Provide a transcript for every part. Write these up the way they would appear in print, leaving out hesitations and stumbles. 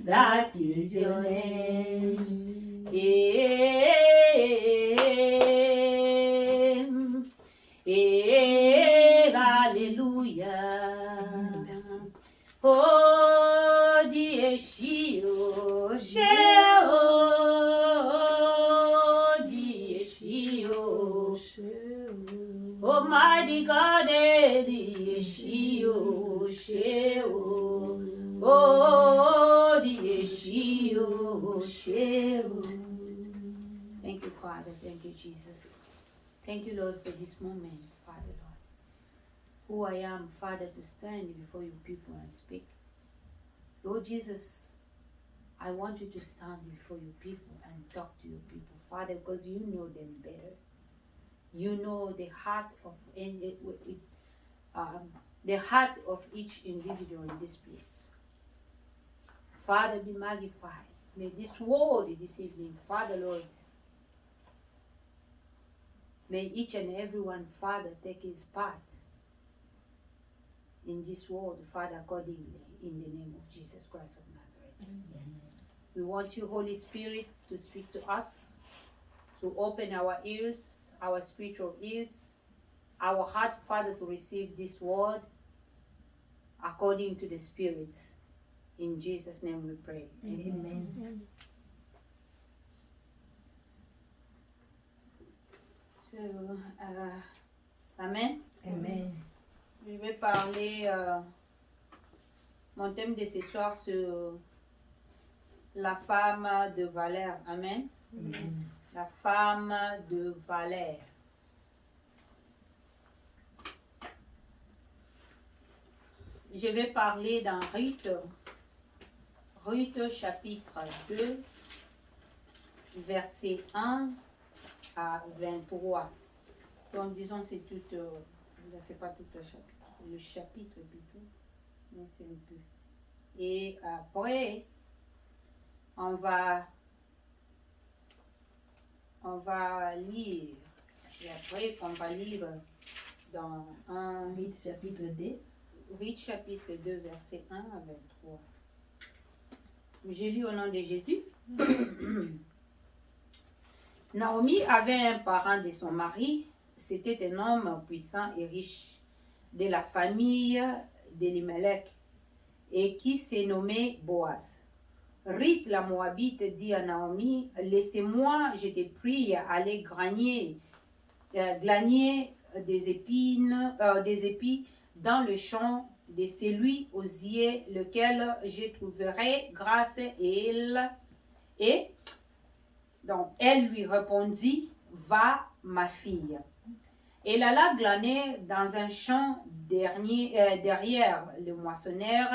baptisonné. Alléluia. Oh, Dieshio, Sheo, Dieshio, oh, mighty God, Dieshio, Sheo, oh, Dieshio, Sheo. Thank you, Father. Thank you, Jesus. Thank you, Lord, for this moment, Father, Lord. Who I am, Father, to stand before your people and speak. Lord Jesus, I want you to stand before your people and talk to your people, Father, because you know them better. You know the heart of each individual in this place. Father, be magnified. May this word this evening, Father, Lord, may each and every one, Father, take his part in this world, Father, accordingly, in the name of Jesus Christ of Nazareth. Amen. We want you, Holy Spirit, to speak to us, to open our ears, our spiritual ears, our heart, Father, to receive this word according to the Spirit. In Jesus' name we pray. Amen. Amen. So, amen. Amen. Je vais parler, mon thème de ce soir sur la femme de valeur. Amen. Amen. La femme de valeur. Je vais parler dans Ruth chapitre 2, verset 1 à 23. Donc disons c'est tout, c'est pas tout le chapitre plutôt, mais c'est un peu. Et après, on va lire. Et après, on va lire dans un Ruth chapitre 2. Ruth chapitre 2, verset 1 à 23. Je lis au nom de Jésus. Naomi avait un parent de son mari. C'était un homme puissant et riche de la famille d'Elimelech et qui s'est nommé Boaz. Ruth la Moabite dit à Naomi, laissez-moi, je te prie, aller glaner des épis dans le champ de celui aux yeux lequel je trouverai grâce et donc elle lui répondit, va ma fille. Elle alla glaner dans un champ derrière le moissonneur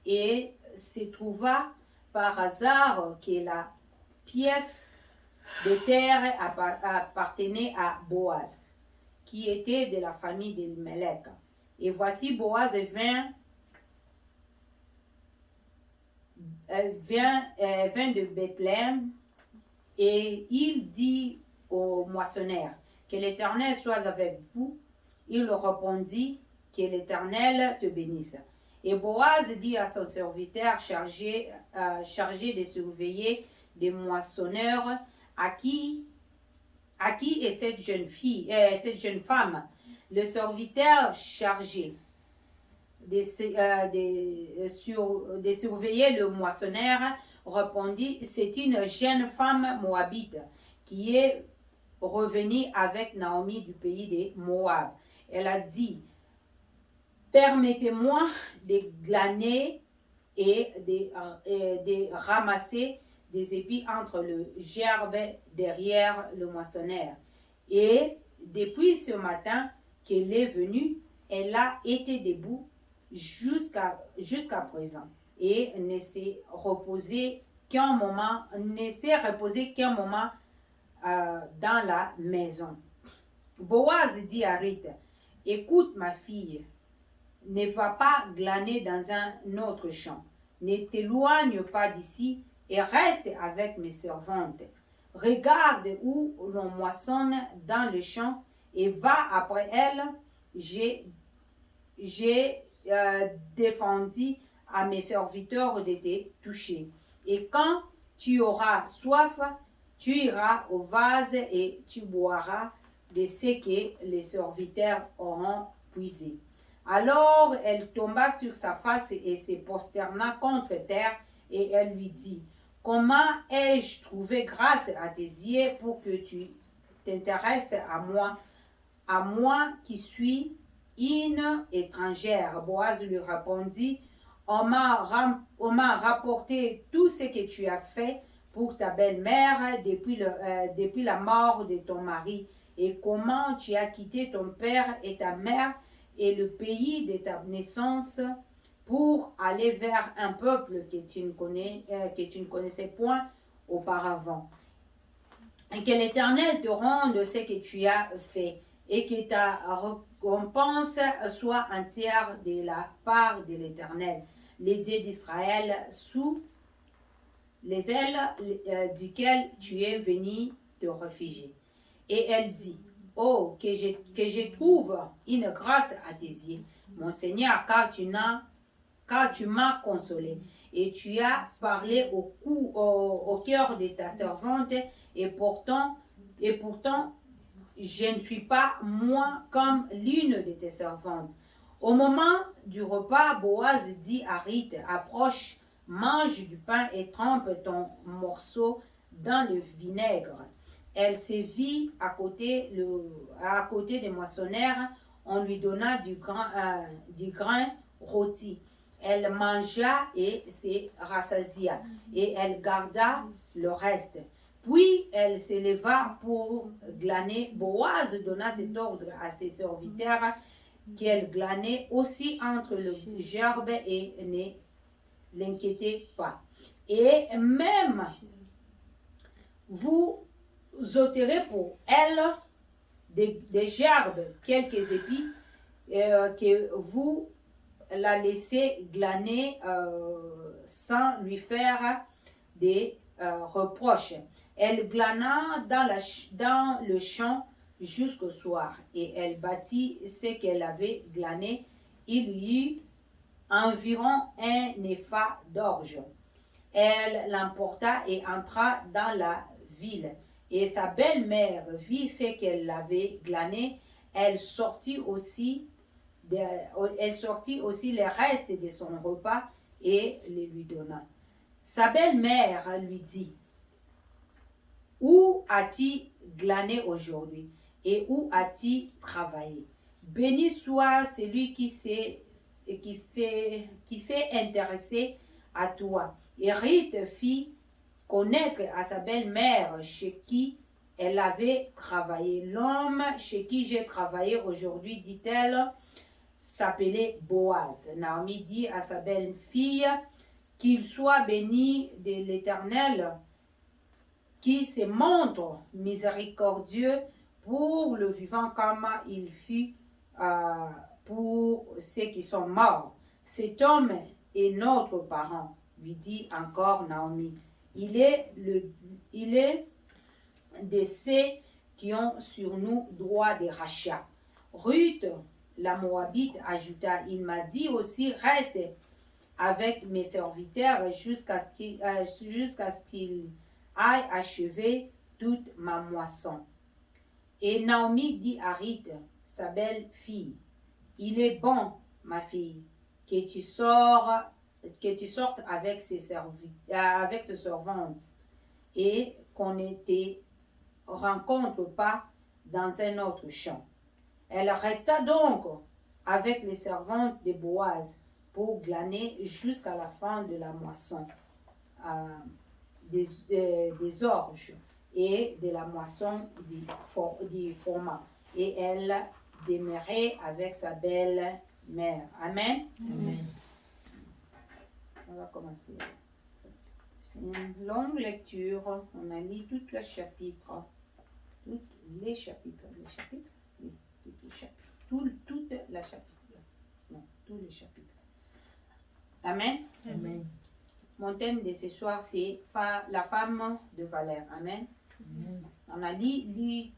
et se trouva par hasard que la pièce de terre appartenait à Boaz, qui était de la famille d'Elimelech. Et voici Boaz vint de Bethléem et il dit au moissonneur, que l'Éternel soit avec vous. Il répondit, que l'Éternel te bénisse. Et Boaz dit à son serviteur chargé de surveiller des moissonneurs, à qui est cette jeune femme? Le serviteur chargé de surveiller le moissonneur répondit, c'est une jeune femme moabite qui est revenue avec Naomi du pays de Moab. Elle a dit, permettez-moi de glaner et de ramasser des épis entre le gerbe derrière le moissonneur. Et depuis ce matin qu'elle est venue, elle a été debout jusqu'à présent et ne s'est reposée qu'un moment dans la maison. Boaz dit à Ruth, écoute ma fille, ne va pas glaner dans un autre champ, ne t'éloigne pas d'ici et reste avec mes servantes. Regarde où l'on moissonne dans le champ et va après elle. J'ai défendu à mes serviteurs de te toucher. Et quand tu auras soif, tu iras au vase et tu boiras de ce que les serviteurs auront puisé. Alors elle tomba sur sa face et se prosterna contre terre, et elle lui dit, comment ai-je trouvé grâce à tes yeux pour que tu t'intéresses à moi qui suis une étrangère? Boaz lui répondit, on m'a rapporté tout ce que tu as fait pour ta belle-mère depuis la mort de ton mari, et comment tu as quitté ton père et ta mère et le pays de ta naissance pour aller vers un peuple que tu ne connaissais point auparavant. Et que l'Éternel te rende ce que tu as fait, et que ta récompense soit entière de la part de l'Éternel, les dieux d'Israël, sous les ailes duquel tu es venu te réfugier. Et elle dit, oh, que je trouve une grâce à tes yeux, mon Seigneur, car tu m'as consolé, et tu as parlé au cœur de ta servante, et pourtant, je ne suis pas moi comme l'une de tes servantes. Au moment du repas, Boaz dit à Ruth, approche, mange du pain et trempe ton morceau dans le vinaigre. Elle saisit à côté des moissonneurs, on lui donna du grain rôti. Elle mangea et se rassasia, et elle garda le reste. Puis elle s'éleva pour glaner. Boaz donna cet ordre à ses serviteurs qu'elle glanait aussi entre le gerbe et ne l'inquiétez pas. Et même vous ôterez pour elle des gerbes, quelques épis, que vous la laissez glaner sans lui faire des reproches. Elle glana dans le champ jusqu'au soir, et elle bâtit ce qu'elle avait glané. Il y eut environ un épha d'orge. Elle l'emporta et entra dans la ville. Et sa belle-mère vit ce qu'elle avait glané. Elle sortit aussi les restes de son repas et les lui donna. Sa belle-mère lui dit, où as-tu glané aujourd'hui et où as-tu travaillé? Béni soit celui qui fait intéresser à toi. Et Ruth fit connaître à sa belle-mère chez qui elle avait travaillé. L'homme chez qui j'ai travaillé aujourd'hui, dit-elle, s'appelait Boaz. Naomi dit à sa belle-fille, qu'il soit béni de l'Éternel, qui se montre miséricordieux pour le vivant comme il fut pour ceux qui sont morts. Cet homme est notre parent, lui dit encore Naomi. Il est de ceux qui ont sur nous droit de rachat. Ruth, la Moabite, ajouta, il m'a dit aussi, reste avec mes serviteurs jusqu'à ce qu'ils aille achever toute ma moisson. Et Naomi dit à Ruth, sa belle-fille, il est bon, ma fille, que tu sortes avec ses servantes et qu'on ne te rencontre pas dans un autre champ. Elle resta donc avec les servantes de Boaz pour glaner jusqu'à la fin de la moisson. Des orges et de la moisson du froment. Et elle demeurait avec sa belle-mère. Amen. Amen. On va commencer. C'est une longue lecture. On a lu tout le chapitre. Tous les chapitres. Les chapitres? Oui, tous les chapitres. Tout la chapitre. Non, tous les chapitres. Amen. Amen. Mon thème de ce soir, c'est la femme de valeur. Amen. Amen. On a lu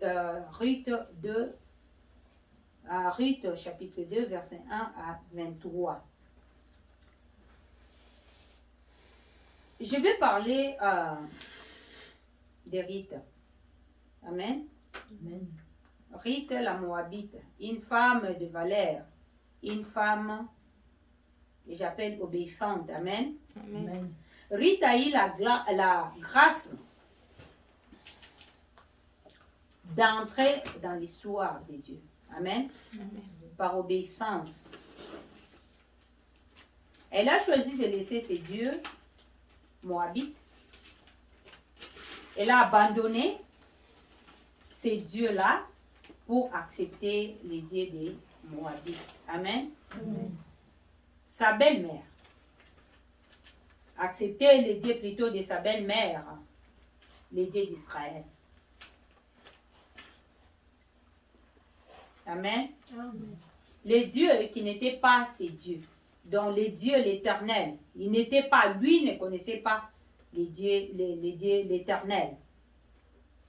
Ruth chapitre 2, verset 1 à 23. je vais parler de Ruth. Amen. Amen. Ruth la Moabite, une femme de valeur, une femme que j'appelle obéissante. Amen. Amen. Ruth a eu la grâce d'entrer dans l'histoire de Dieu. Amen. Par obéissance. Elle a choisi de laisser ses dieux moabites. Elle a abandonné ces dieux-là pour accepter les dieux des Moabites. Amen. Amen. Sa belle-mère. Accepter les dieux plutôt de sa belle-mère, les dieux d'Israël. Amen. Amen. Les dieux qui n'étaient pas ses dieux, dont les dieux l'éternel, il n'était pas, lui ne connaissait pas les dieux l'éternel.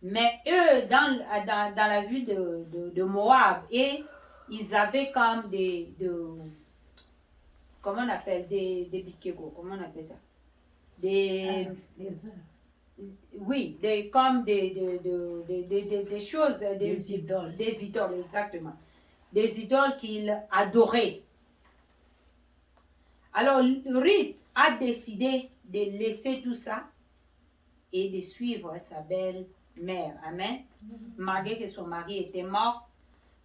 Mais eux, dans la ville de Moab, et ils avaient comme comment on appelle, des bikego, comment on appelle ça? Les Oui, comme des choses, Des idoles. Des idoles, exactement. Des idoles qu'ils adoraient. Alors, Ruth a décidé de laisser tout ça et de suivre sa belle-mère. Amen. Malgré que son mari était mort,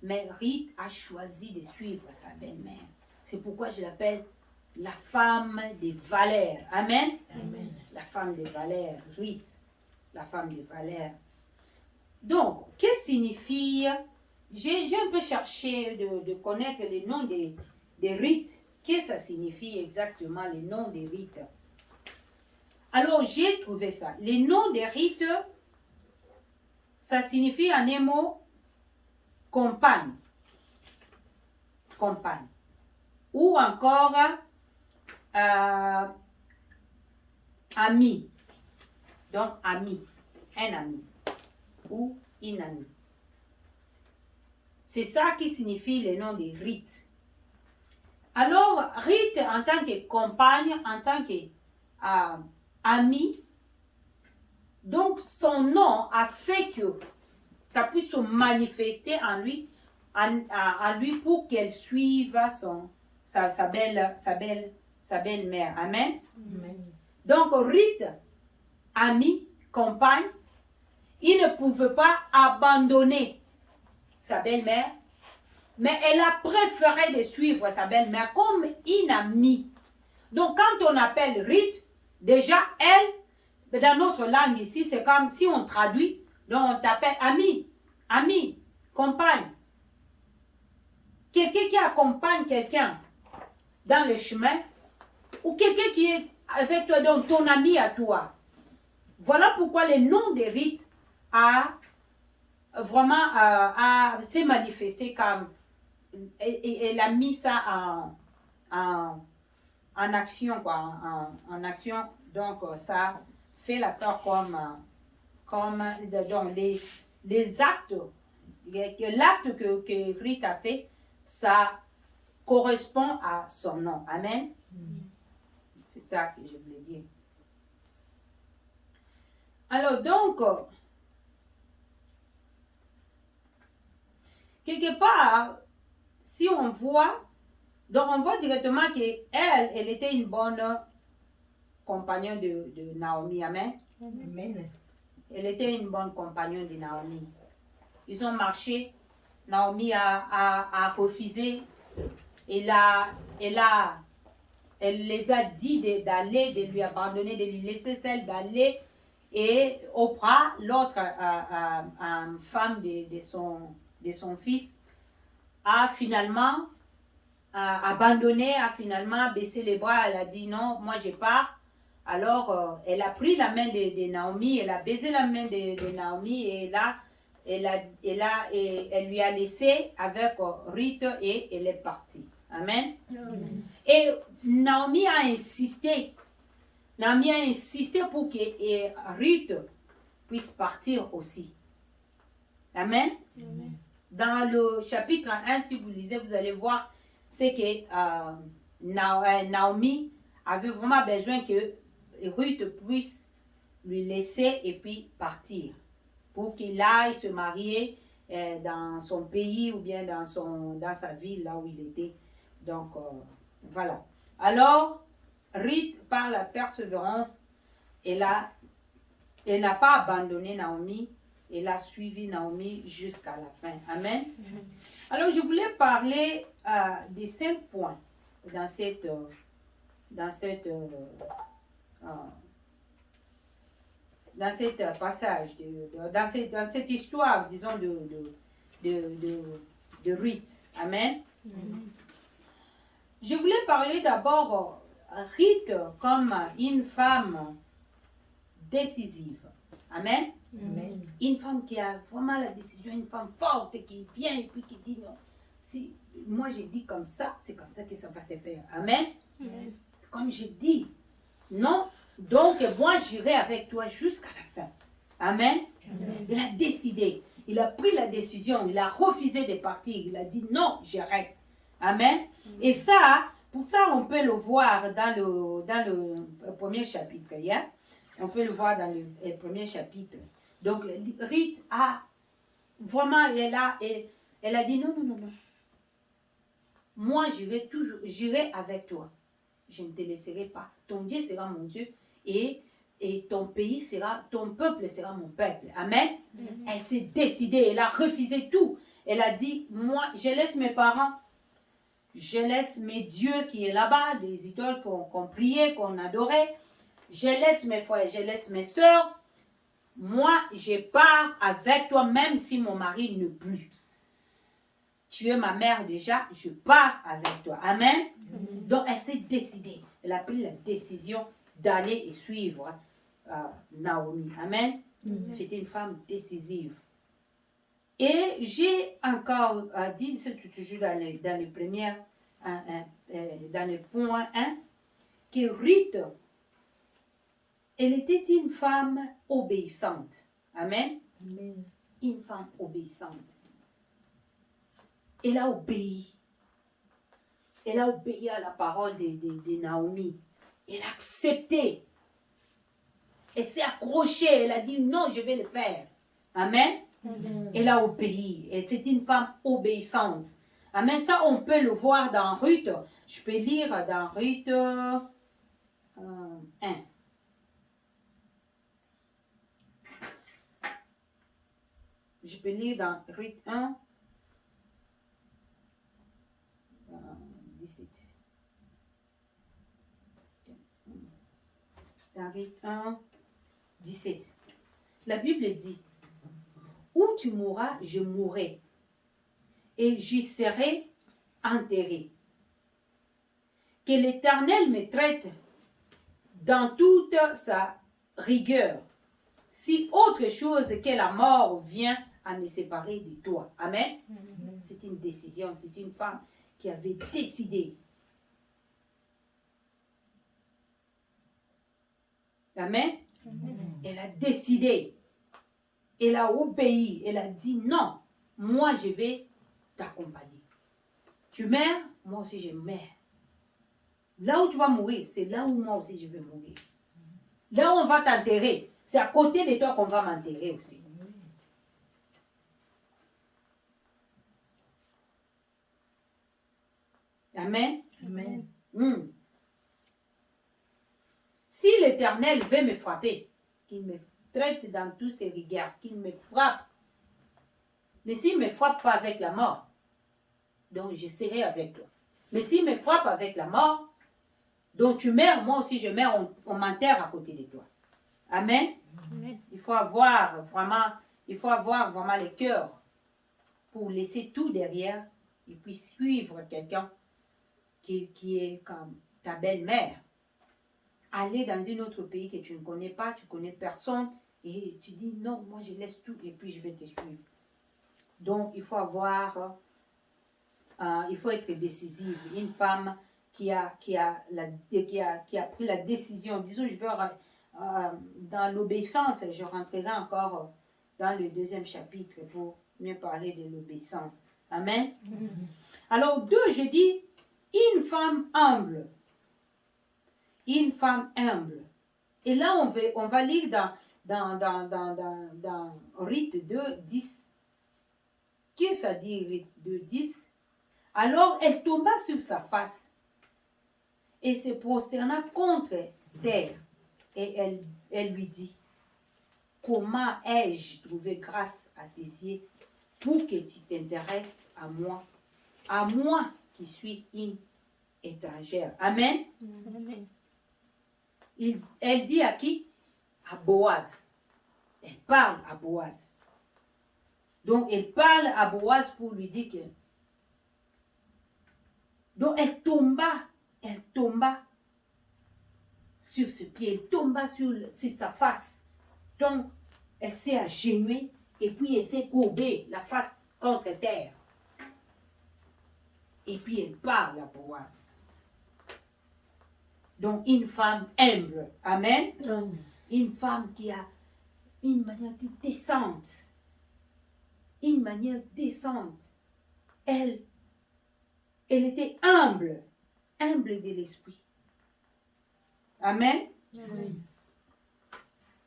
mais Ruth a choisi de suivre sa belle-mère. C'est pourquoi je l'appelle la femme des valeurs. Amen. Amen. La femme des valeurs, Ruth, la femme des valeurs. Donc, qu'est-ce que signifie, j'ai un peu cherché de connaître les noms des Ruth. Qu'est-ce que ça signifie exactement, les noms des Ruth? Alors, j'ai trouvé ça. Les noms des Ruth, ça signifie en un mot compagne. Compagne. Ou encore ami. Donc, ami. Un ami. Ou une amie. C'est ça qui signifie le nom de Ruth. Alors, Ruth, en tant que compagne, en tant que amie, donc son nom a fait que ça puisse se manifester en lui, à lui pour qu'elle suive sa belle-mère. Amen. Amen. Donc, Ruth, amie, compagne, il ne pouvait pas abandonner sa belle-mère, mais elle a préféré de suivre sa belle-mère comme une amie. Donc, quand on appelle Ruth, déjà, elle, dans notre langue ici, c'est comme si on traduit, donc on t'appelle amie, amie, compagne. Quelqu'un qui accompagne quelqu'un dans le chemin, ou quelqu'un qui est avec toi, donc ton ami à toi. Voilà pourquoi le nom de Ruth a vraiment s'est manifesté comme, elle a mis ça en action, quoi, en action. Donc, ça fait l'affaire comme donc les actes, l'acte que Ruth a fait, ça correspond à son nom. Amen. C'est ça que je voulais dire. Alors, donc, quelque part, si on voit, donc on voit directement qu'elle était une bonne compagnon de Naomi. Amen. Amen. Elle était une bonne compagnon de Naomi. Ils ont marché. Naomi a refusé. Elle les a dit d'aller, de lui abandonner, de lui laisser celle d'aller. Et Oprah, l'autre femme de son fils, a finalement abandonné, a finalement baissé les bras. Elle a dit non, moi je pars. Alors, elle a pris la main de Naomi, elle a baisé la main de Naomi et là, elle lui a laissé avec Ruth et elle est partie. Amen. Amen. Et Naomi a insisté. Naomi a insisté pour que Ruth puisse partir aussi. Amen. Amen. Dans le chapitre 1, si vous lisez, vous allez voir, c'est que Naomi avait vraiment besoin que Ruth puisse lui laisser et puis partir pour qu'il aille se marier dans son pays ou bien dans sa ville là où il était. Donc, voilà. Alors, Ruth, par la persévérance, elle n'a pas abandonné Naomi, elle a suivi Naomi jusqu'à la fin. Amen. Alors, je voulais parler des 5 points dans cette passage, dans cette histoire, disons, de Ruth. Amen. Je voulais parler d'abord Ruth comme une femme décisive. Amen. Amen. Une femme qui a vraiment la décision, une femme forte qui vient et puis qui dit non. Si moi je dis comme ça, c'est comme ça que ça va se faire. Amen. Amen. C'est comme je dis. Non. Donc moi j'irai avec toi jusqu'à la fin. Amen. Amen. Il a décidé. Il a pris la décision. Il a refusé de partir. Il a dit non, je reste. Amen. Et ça, pour ça, on peut le voir dans le premier chapitre. Yeah? On peut le voir dans le premier chapitre. Donc, Ruth a vraiment, elle a dit non, non, non, non. Moi, j'irai avec toi. Je ne te laisserai pas. Ton Dieu sera mon Dieu et ton pays ton peuple sera mon peuple. Amen. Elle s'est décidée, elle a refusé tout. Elle a dit, moi, je laisse mes parents. Je laisse mes dieux qui est là-bas, des idoles qu'on priait, qu'on adorait. Je laisse mes frères, je laisse mes soeurs. Moi, je pars avec toi, même si mon mari ne plus. Tu es ma mère déjà, je pars avec toi. Amen. Donc, elle s'est décidée. Elle a pris la décision d'aller et suivre Naomi. Amen. C'était une femme décisive. Et j'ai encore dit, c'est toujours dans les premières, dans le point 1, que Ruth, elle était une femme obéissante. Amen. Amen. Une femme obéissante. Elle a obéi. Elle a obéi à la parole de Naomi. Elle a accepté. Elle s'est accrochée. Elle a dit non, je vais le faire. Amen. Elle a obéi. Elle était une femme obéissante. Amen. Ça, on peut le voir dans Ruth. Je peux lire dans Ruth 1. Je peux lire dans Ruth 1. 17. Dans Ruth 1, 17. La Bible dit, où tu mourras, je mourrai, et j'y serai enterré. Que l'Éternel me traite dans toute sa rigueur, si autre chose que la mort vient à me séparer de toi. Amen. C'est une décision, c'est une femme qui avait décidé. Amen. Elle a décidé. Elle a obéi. Elle a dit non. Moi, je vais t'accompagner. Tu meurs, moi aussi je meurs. Là où tu vas mourir, c'est là où moi aussi je vais mourir. Là où on va t'enterrer, c'est à côté de toi qu'on va m'enterrer aussi. Amen. Amen. Si l'Éternel veut me frapper, qu'il me traite dans tous ses rigueurs, qu'il me frappe. Mais s'il ne me frappe pas avec la mort, donc je serai avec toi. Mais s'il me frappe avec la mort, donc tu meurs, moi aussi je meurs, on m'enterre à côté de toi. Amen. Il faut avoir vraiment le cœur pour laisser tout derrière et puis suivre quelqu'un qui est comme ta belle-mère. Aller dans un autre pays que tu ne connais pas, tu ne connais personne, et tu dis non, moi je laisse tout et puis je vais te suivre. Donc il faut être décisive. Une femme qui a pris la décision, disons, je vais dans l'obéissance, je rentrerai encore dans le 2e chapitre pour mieux parler de l'obéissance. Amen. Alors 2, je dis une femme humble. Une femme humble. Et là, on va lire dans Rite 2, 10. Qu'est-ce que ça dit, Rite 2, 10? Alors, elle tomba sur sa face et se prosterna contre terre. Et elle lui dit, comment ai-je trouvé grâce à tes yeux pour que tu t'intéresses à moi qui suis une étrangère. Amen. Amen. Elle dit à qui? À Boaz. Elle parle à Boaz. Donc, elle parle à Boaz pour lui dire que... Donc, elle tomba sur ce pied, elle tomba sur sa face. Donc, elle s'est agenouillée et puis elle s'est courbée la face contre terre. Et puis, elle parle à Boaz. Donc, une femme humble. Amen. Amen. Une femme qui a une manière décente. Une manière décente. Elle était humble. Humble de l'esprit. Amen. Amen.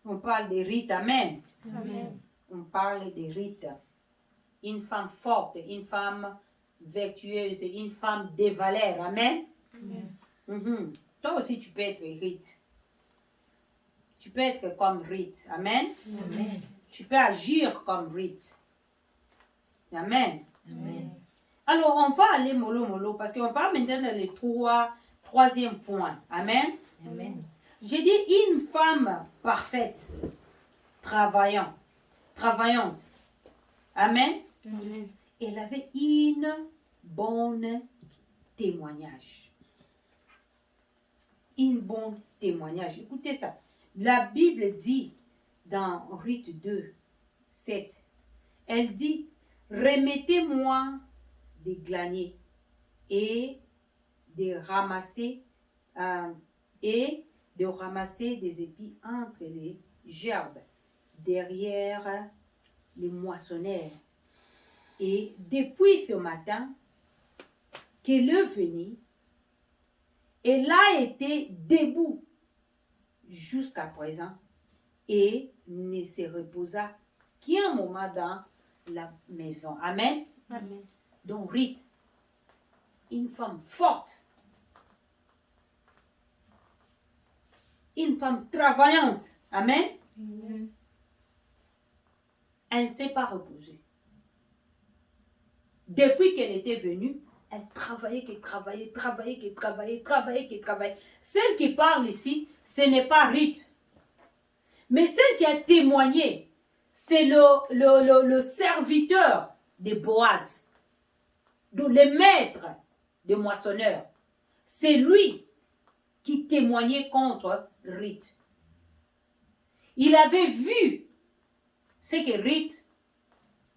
On parle des rites. Amen. Amen. On parle des rites. Une femme forte, une femme vertueuse, une femme de valeur. Amen. Amen. Mhm. Toi aussi, tu peux être rite. Tu peux être comme rite. Amen. Amen. Tu peux agir comme rite. Amen. Amen. Alors, on va aller mollo parce qu'on parle maintenant le troisième point. Amen. Amen. J'ai dit une femme parfaite, travaillante. Amen. Amen. Elle avait une bonne témoignage. Une bonne témoignage. Écoutez ça. La Bible dit dans Rite 2, 7, elle dit, remettez-moi des glaniers et de ramasser des épis entre les gerbes derrière les moissonneurs. Et depuis ce matin qu'elle est venue, elle a été debout jusqu'à présent et ne se reposa qu'un moment dans la maison. Amen. Amen. Donc, Rite, une femme forte, une femme travaillante. Amen. Amen. Elle ne s'est pas reposée. Depuis qu'elle était venue, elle travaillait. Celle qui parle ici, ce n'est pas Rite. Mais celle qui a témoigné, c'est le serviteur de Boaz, le maître des moissonneurs. C'est lui qui témoignait contre Rite. Il avait vu ce que Rite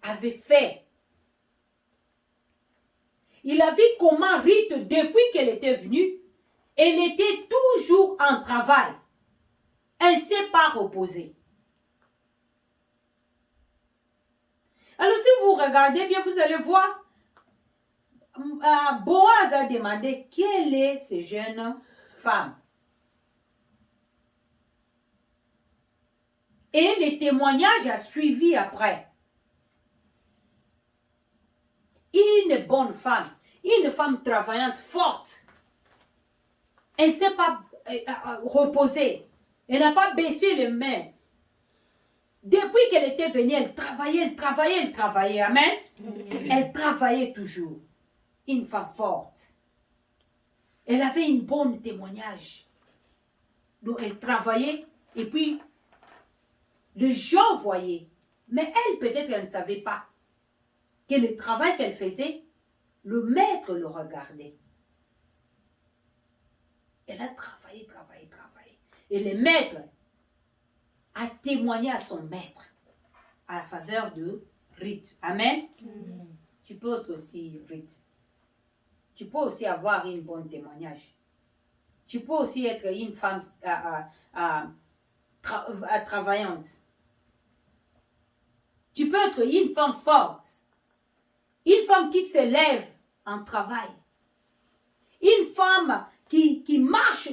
avait fait. Il a vu comment Rite, depuis qu'elle était venue, elle était toujours en travail. Elle ne s'est pas reposée. Alors si vous regardez bien, vous allez voir, Boaz a demandé quelle est cette jeune femme. Et le témoignage a suivi après. Une bonne femme, une femme travaillante, forte. Elle ne s'est pas reposée. Elle n'a pas baissé les mains. Depuis qu'elle était venue, elle travaillait. Amen. Elle travaillait toujours. Une femme forte. Elle avait une bonne témoignage. Donc elle travaillait et puis les gens voyaient. Mais elle, peut-être, elle ne savait pas que le travail qu'elle faisait, le maître le regardait. Elle a travaillé. Et le maître a témoigné à son maître à la faveur de Rite. Amen. Amen. Tu peux être aussi Rite. Tu peux aussi avoir une bonne témoignage. Tu peux aussi être une femme travaillante. Tu peux être une femme forte. Une femme qui s'élève en travail. Une femme qui marche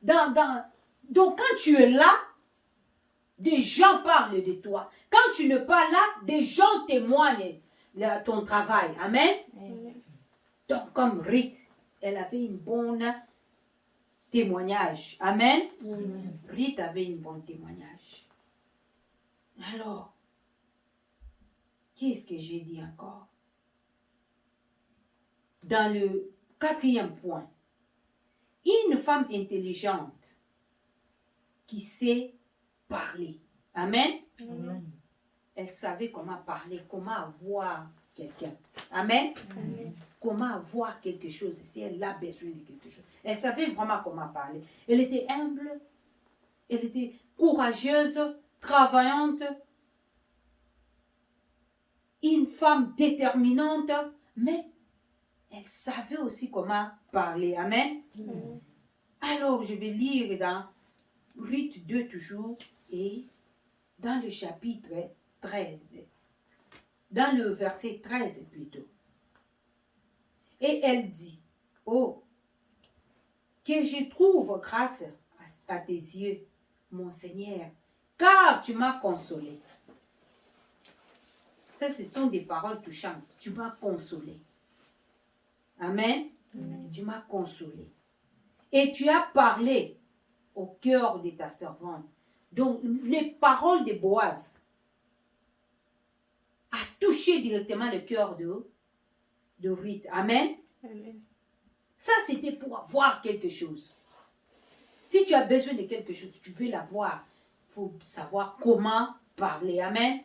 dans Donc, quand tu es là, des gens parlent de toi. Quand tu n'es pas là, des gens témoignent de ton travail. Amen. Donc, comme Ruth, elle avait une bonne témoignage. Amen. Ruth avait une bonne témoignage. Alors, qu'est-ce que j'ai dit encore? Dans le 4e point, une femme intelligente qui sait parler. Amen. Amen. Elle savait comment parler, comment avoir quelqu'un. Amen. Amen. Comment avoir quelque chose si elle a besoin de quelque chose. Elle savait vraiment comment parler. Elle était humble, elle était courageuse, travaillante, une femme déterminante, mais elle savait aussi comment parler. Amen. Alors, je vais lire dans Ruth 2 toujours et dans le chapitre 13, dans le verset 13 plutôt. Et elle dit, oh, que je trouve grâce à tes yeux, mon Seigneur, car tu m'as consolé. Ça, ce sont des paroles touchantes. Tu m'as consolé. Amen. Amen. Tu m'as consolé. Et tu as parlé au cœur de ta servante. Donc, les paroles de Boaz a touché directement le cœur de Ruth. Amen. Ça, c'était pour avoir quelque chose. Si tu as besoin de quelque chose, tu veux l'avoir. Il faut savoir comment parler. Amen.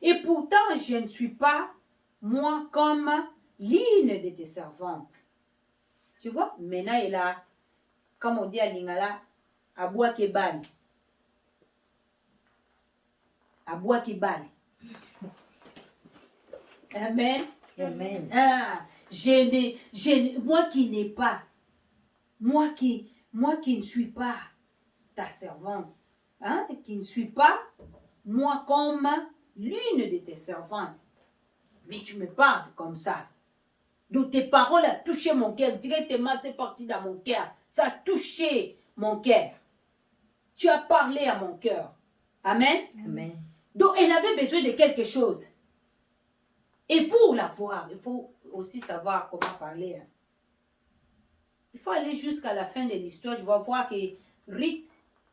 Et pourtant, je ne suis pas, moi, comme l'une de tes servantes. Tu vois, maintenant, elle a, comme on dit à Lingala, à bois qui balle. À bois qui balle. Amen. Amen. Ah, moi qui n'ai pas, moi qui ne suis pas ta servante, hein, qui ne suis pas, moi comme l'une de tes servantes, mais tu me parles comme ça. Donc tes paroles ont touché mon cœur, directement c'est parti dans mon cœur, ça a touché mon cœur. Tu as parlé à mon cœur. Amen. Amen. Donc elle avait besoin de quelque chose. Et pour l'avoir, il faut aussi savoir comment parler. Hein. Il faut aller jusqu'à la fin de l'histoire. Tu vas voir que Ruth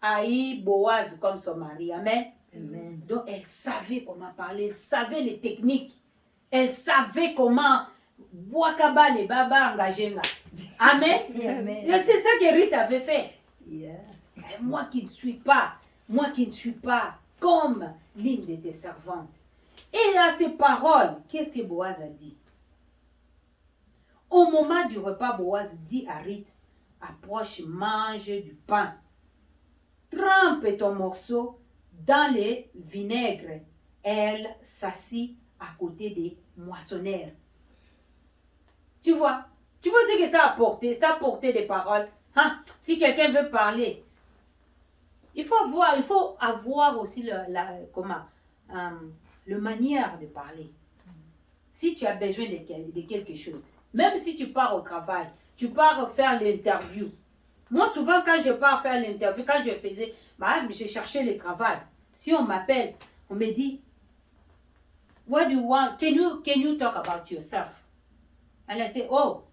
a eu Boaz comme son mari. Amen. Amen. Donc, elle savait comment parler. Elle savait les techniques. Elle savait comment Boakaba les baba engager. Amen. Amen. C'est ça que Ruth avait fait. Yeah. Et moi qui ne suis pas comme l'une de tes servantes. Et à ces paroles, qu'est-ce que Boaz a dit? Au moment du repas, Boaz dit à Ruth, approche, mange du pain. Trempe ton morceau dans le vinaigre. Elle s'assit à côté des moissonneurs. Tu vois ce que ça a apporté? Ça a apporté des paroles. Hein? Si quelqu'un veut parler, il faut avoir aussi le manière de parler. Si tu as besoin de quelque chose, même si tu pars au travail, tu pars faire l'interview. Moi, souvent, quand je pars faire l'interview, quand je faisais, je cherchais le travail. Si on m'appelle, on me dit, what do you want? Can you talk about yourself? And I say, oh,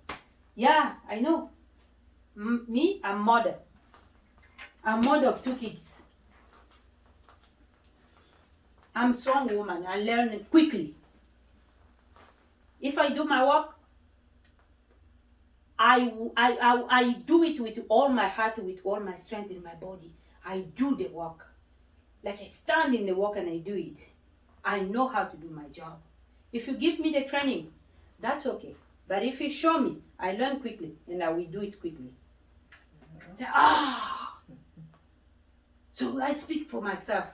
yeah, I know. Me, I'm mother. I'm mother of 2 kids. I'm a strong woman. I learn it quickly. If I do my work, I do it with all my heart, with all my strength in my body. I do the work. Like I stand in the work and I do it. I know how to do my job. If you give me the training, that's okay. But if you show me, I learn quickly and I will do it quickly. Say, So I speak for myself.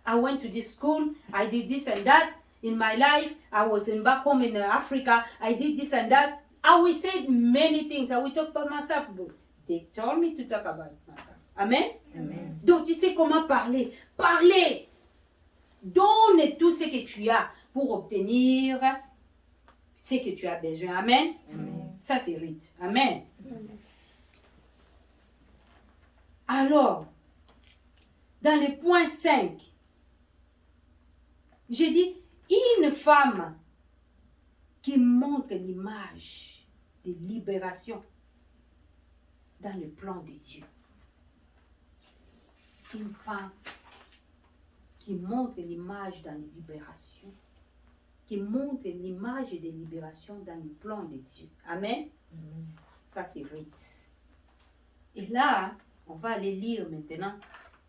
I went to this school, I did this and that. In my life, I was back home in Africa, I did this and that. I will say many things. I will talk about myself. But they told me to talk about myself. Amen? Amen. Donc tu sais comment parler. Parler. Donne tout ce que tu as pour obtenir ce que tu as besoin. Amen? Amen. Favorite. Amen. Alors, dans le point 5, j'ai dit, une femme qui montre l'image de libération dans le plan de Dieu. Une femme qui montre l'image dans la libération, qui montre l'image de libération dans le plan de Dieu. Amen. Ça, c'est Ruth. Et là, on va aller lire maintenant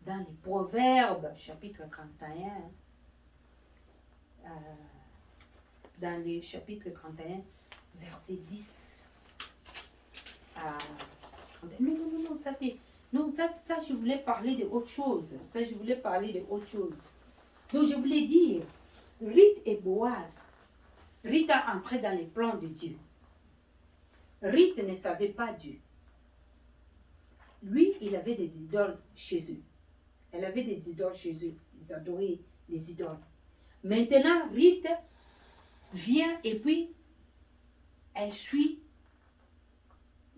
dans les Proverbes, chapitre 31. Dans le chapitre 31, verset 10 à 31. Non, ça fait... Non, ça, je voulais parler de autre chose. Ça, je voulais parler de autre chose. Donc, je voulais dire, Ruth et Boaz, Ruth a entré dans les plans de Dieu. Ruth ne savait pas Dieu. Lui, il avait des idoles chez eux. Elle avait des idoles chez eux. Ils adoraient les idoles. Maintenant, Ruth vient et puis elle suit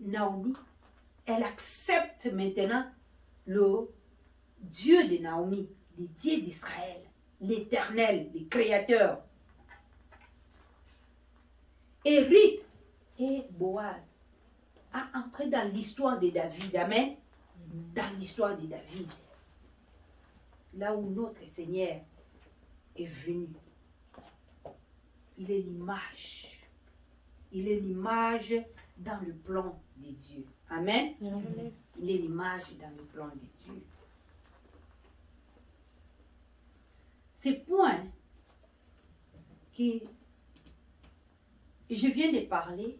Naomi. Elle accepte maintenant le Dieu de Naomi, le Dieu d'Israël, l'Éternel, le Créateur. Et Ruth et Boaz a entré dans l'histoire de David. Amen. Dans l'histoire de David. Là où notre Seigneur est venu. Il est l'image. Il est l'image dans le plan de Dieu. Amen. Amen. Il est l'image dans le plan de Dieu. Ces points que je viens de parler,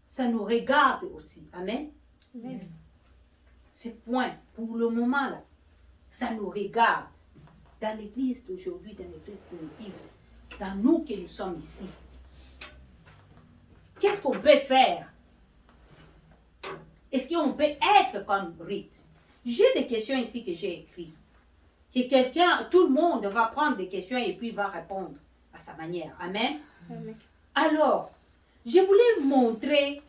ça nous regarde aussi. Amen. Amen. Ces points, pour le moment là, ça nous regarde. Dans l'église d'aujourd'hui, dans l'église primitive, dans nous que nous sommes ici. Qu'est-ce qu'on peut faire? Est-ce qu'on peut être comme Ruth? J'ai des questions ici que j'ai écrites. Que quelqu'un, tout le monde va prendre des questions et puis va répondre à sa manière. Amen. Amen. Alors, je voulais vous montrer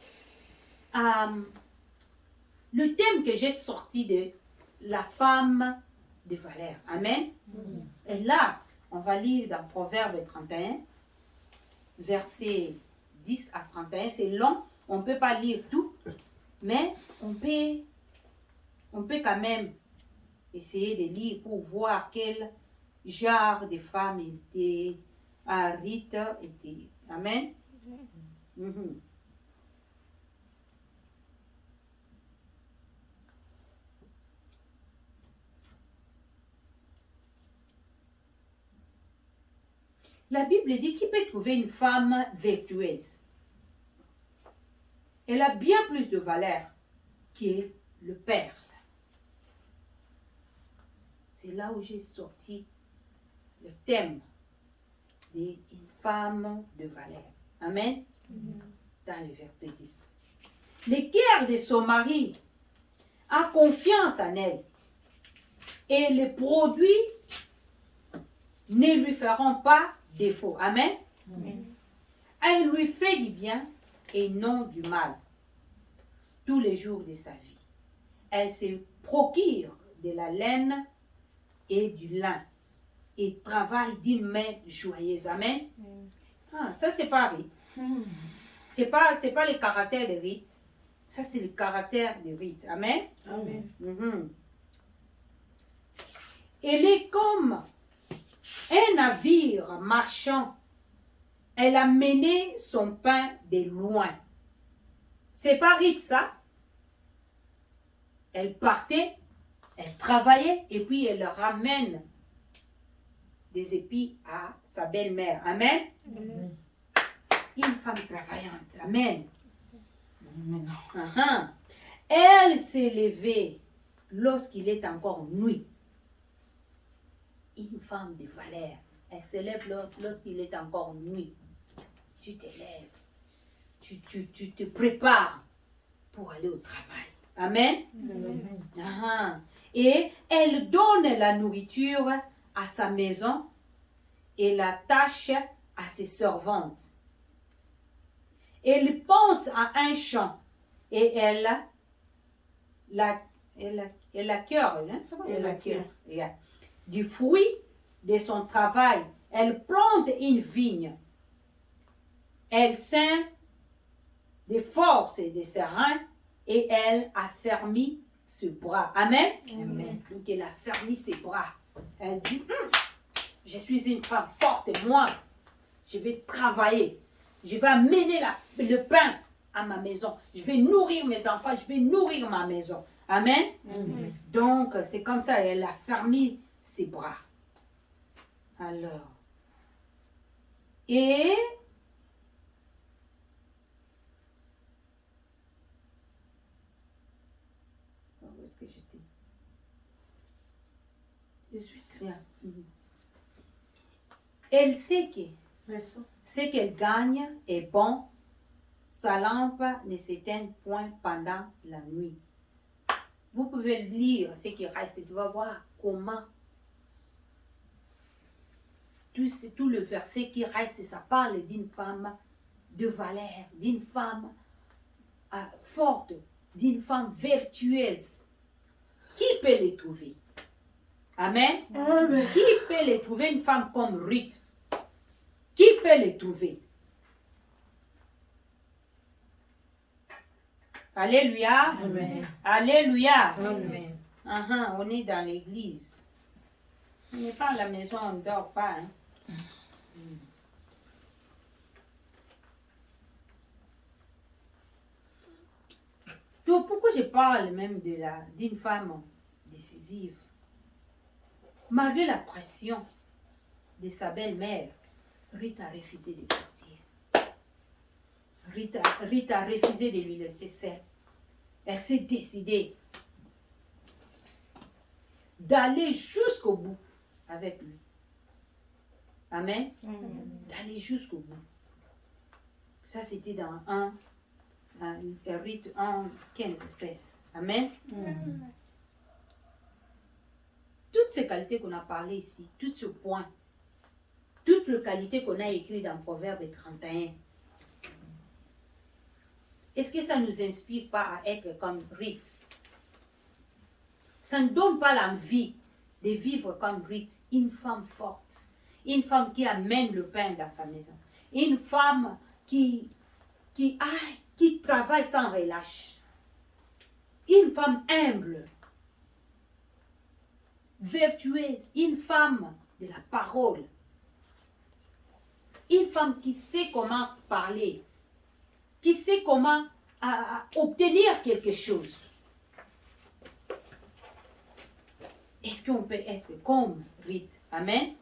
le thème que j'ai sorti de la femme de valeur. Amen. Et là, on va lire dans Proverbe 31, versets 10 à 31. C'est long, on ne peut pas lire tout, mais on peut quand même essayer de lire pour voir quel genre de femme était, Ruth était. Amen. Mhm. La Bible dit qu'il peut trouver une femme vertueuse. Elle a bien plus de valeur que le perle. C'est là où j'ai sorti le thème d'une femme de valeur. Amen. Dans le verset 10. Le cœur de son mari a confiance en elle et les produits ne lui feront pas défaut. Amen. Elle lui fait du bien et non du mal tous les jours de sa vie. Elle se procure de la laine et du lin et travaille d'une main joyeuse. Amen. Ah, ça, c'est pas Ruth. C'est pas le caractère de Ruth. Ça, c'est le caractère de Ruth. Amen. Amen. Mhm. Elle est comme un navire marchand. Elle a mené son pain de loin. C'est pas Ruth, ça. Elle partait, elle travaillait et puis elle ramène des épis à sa belle-mère. Amen. Amen. Une femme travaillante. Amen. Uh-huh. Elle s'est levée lorsqu'il est encore nuit. Une femme de valeur. Elle se lève lorsqu'il est encore nuit. Tu te lèves. Tu te prépares pour aller au travail. Amen. Amen. Uh-huh. Et elle donne la nourriture à sa maison et la tâche à ses servantes. Elle pense à un champ et elle elle acquiert, hein, ça va, Elle elle acquiert. acquiert. Yeah. Du fruit de son travail, elle plante une vigne. Elle sème des forces et des sereins et elle affermit ses bras. Amen. Amen. Donc elle affermit ses bras. Elle dit, je suis une femme forte, moi, je vais travailler. Je vais amener le pain à ma maison. Je vais nourrir mes enfants, je vais nourrir ma maison. Amen. Amen. Donc, c'est comme ça, elle a fermé ses bras. Alors, et où est-ce que j'étais? 18. Bien. Elle sait que Verset. ce qu'elle gagne est bon. Sa lampe ne s'éteint point pendant la nuit. Vous pouvez lire ce qui reste, tu vas voir comment tout le verset qui reste, ça parle d'une femme de valeur, d'une femme forte, d'une femme vertueuse. Qui peut les trouver? Amen. Amen. Qui peut les trouver, une femme comme Ruth? Qui peut les trouver? Alléluia. Amen. Alléluia. Amen. On est dans l'église. On n'est pas à la maison, on ne dort pas. Hein. Donc, pourquoi je parle même d'une femme décisive? Malgré la pression de sa belle-mère, Ruth a refusé de partir. Ruth a refusé de lui laisser seule. Elle s'est décidée d'aller jusqu'au bout avec lui. Amen. D'aller jusqu'au bout. Ça, c'était dans Ruth 1, 15, 16. Amen. Toutes ces qualités qu'on a parlé ici, tout ce point, toutes les qualités qu'on a écrites dans Proverbe 31, est-ce que ça ne nous inspire pas à être comme Ruth? Ça ne donne pas l'envie de vivre comme Ruth, une femme forte, une femme qui amène le pain dans sa maison, une femme qui travaille sans relâche, une femme humble, vertueuse, une femme de la parole, une femme qui sait comment parler, qui sait comment obtenir quelque chose. Est-ce qu'on peut être comme Ruth? Amen.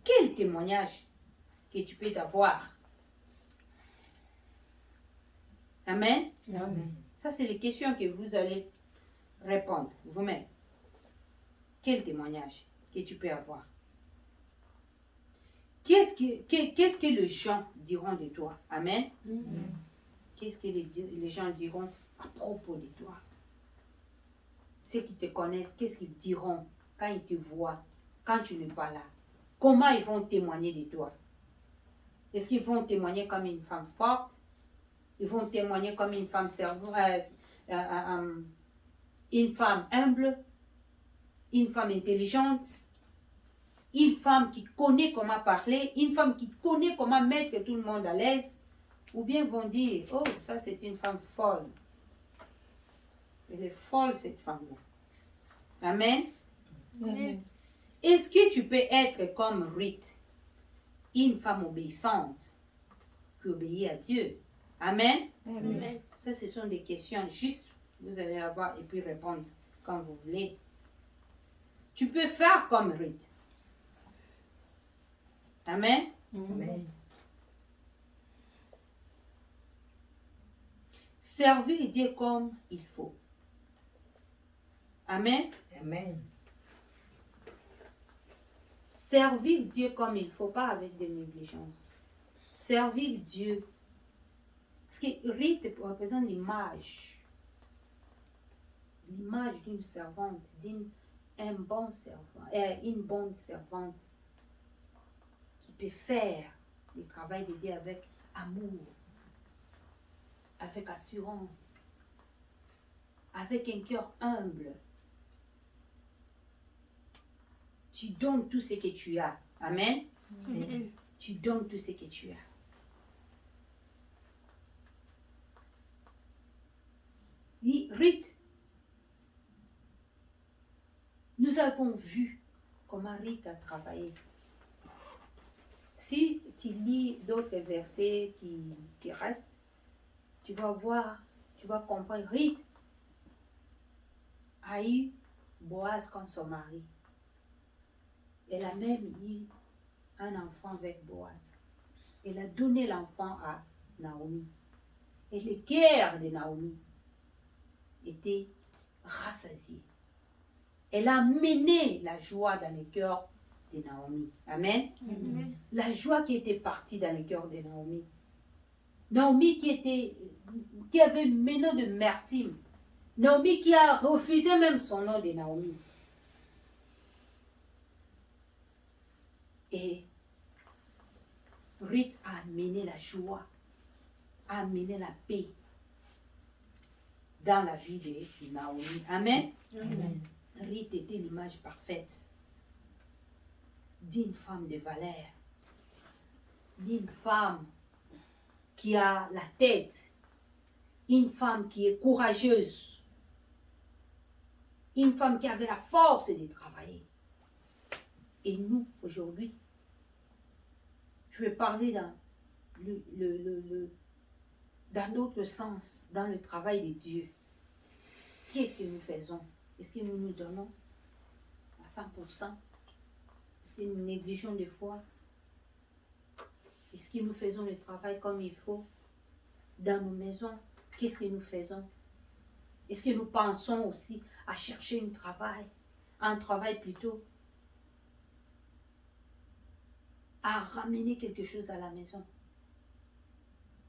Quel témoignage que tu peux avoir? Amen. Amen. Ça, c'est les questions que vous allez répondre vous-même. Quel témoignage que tu peux avoir? Qu'est-ce que les gens diront de toi? Amen. Qu'est-ce que les gens diront à propos de toi? Ceux qui te connaissent, qu'est-ce qu'ils diront quand ils te voient, quand tu n'es pas là? Comment ils vont témoigner de toi? Est-ce qu'ils vont témoigner comme une femme forte? Ils vont témoigner comme une femme une femme humble, une femme intelligente, une femme qui connaît comment parler, une femme qui connaît comment mettre tout le monde à l'aise, ou bien vont dire, oh, ça c'est une femme folle. Elle est folle cette femme-là. Amen. Amen. Est-ce que tu peux être comme Ruth, une femme obéissante, qui obéit à Dieu? Amen. Amen. Ça, ce sont des questions juste, vous allez avoir et puis répondre quand vous voulez. Tu peux faire comme Ruth. Amen. Amen. Servir Dieu comme il faut. Amen. Amen. Servir Dieu comme il faut, pas avec de négligence. Servir Dieu. Parce que Ruth représente l'image d'une servante, une bonne servante qui peut faire le travail de Dieu avec amour, avec assurance. avec un cœur humble. Tu donnes tout ce que tu as. Amen. Amen. Tu donnes tout ce que tu as. Ruth, nous avons vu comment Ruth a travaillé. Si tu lis d'autres versets qui restent, tu vas voir, tu vas comprendre. Ruth a eu Boaz comme son mari. Elle a même eu un enfant avec Boaz. Elle a donné l'enfant à Naomi. Et le cœur de Naomi était rassasié. Elle a mené la joie dans le cœur de Naomi. Amen. Amen. La joie qui était partie dans le cœur de Naomi. Naomi qui avait mené de Mertim. Naomi qui a refusé même son nom de Naomi. Et Ruth a amené la joie, a amené la paix dans la vie de Naomi. Amen. Amen. Ruth était l'image parfaite d'une femme de valeur, d'une femme qui a la tête, une femme qui est courageuse, une femme qui avait la force de travailler. Et nous, aujourd'hui, je vais parler dans dans l'autre sens, dans le travail de Dieu. Qu'est-ce que nous faisons? Est-ce que nous nous donnons à 100%? Est-ce que nous négligeons des fois? Est-ce que nous faisons le travail comme il faut? Dans nos maisons, qu'est-ce que nous faisons? Est-ce que nous pensons aussi à chercher un travail plutôt, à ramener quelque chose à la maison?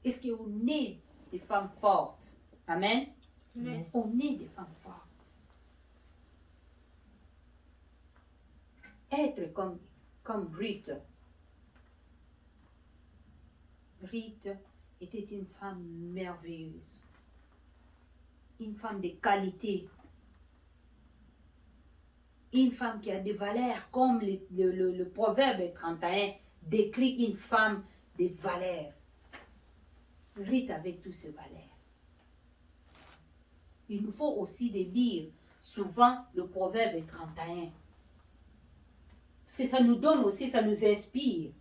Est-ce qu'on est des femmes fortes? Amen. Amen. On est des femmes fortes. Être comme Ruth. Ruth était une femme merveilleuse. Une femme de qualité. Une femme qui a des valeurs, comme le proverbe 31 décrit une femme de valeurs. Ruth avait toutes ces valeurs. Il nous faut aussi de lire souvent le proverbe 31. Parce que ça nous donne aussi, ça nous inspire.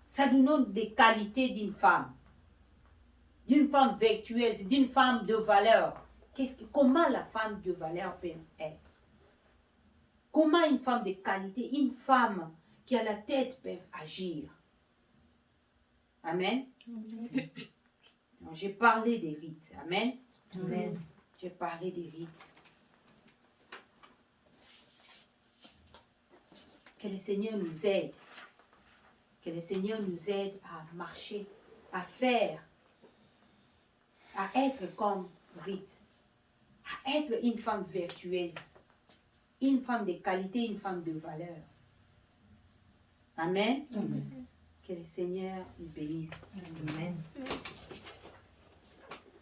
Ça nous donne des qualités d'une femme vertueuse, d'une femme de valeur. Comment la femme de valeur peut être? Comment une femme de qualité, une femme qui a la tête peut agir? Amen. Donc, j'ai parlé des rites. Amen. Amen. J'ai parlé des rites. Que le Seigneur nous aide. Que le Seigneur nous aide à marcher, à faire, à être comme Ruth, à être une femme vertueuse, une femme de qualité, une femme de valeur. Amen. Amen. Que le Seigneur nous bénisse. Amen. Amen.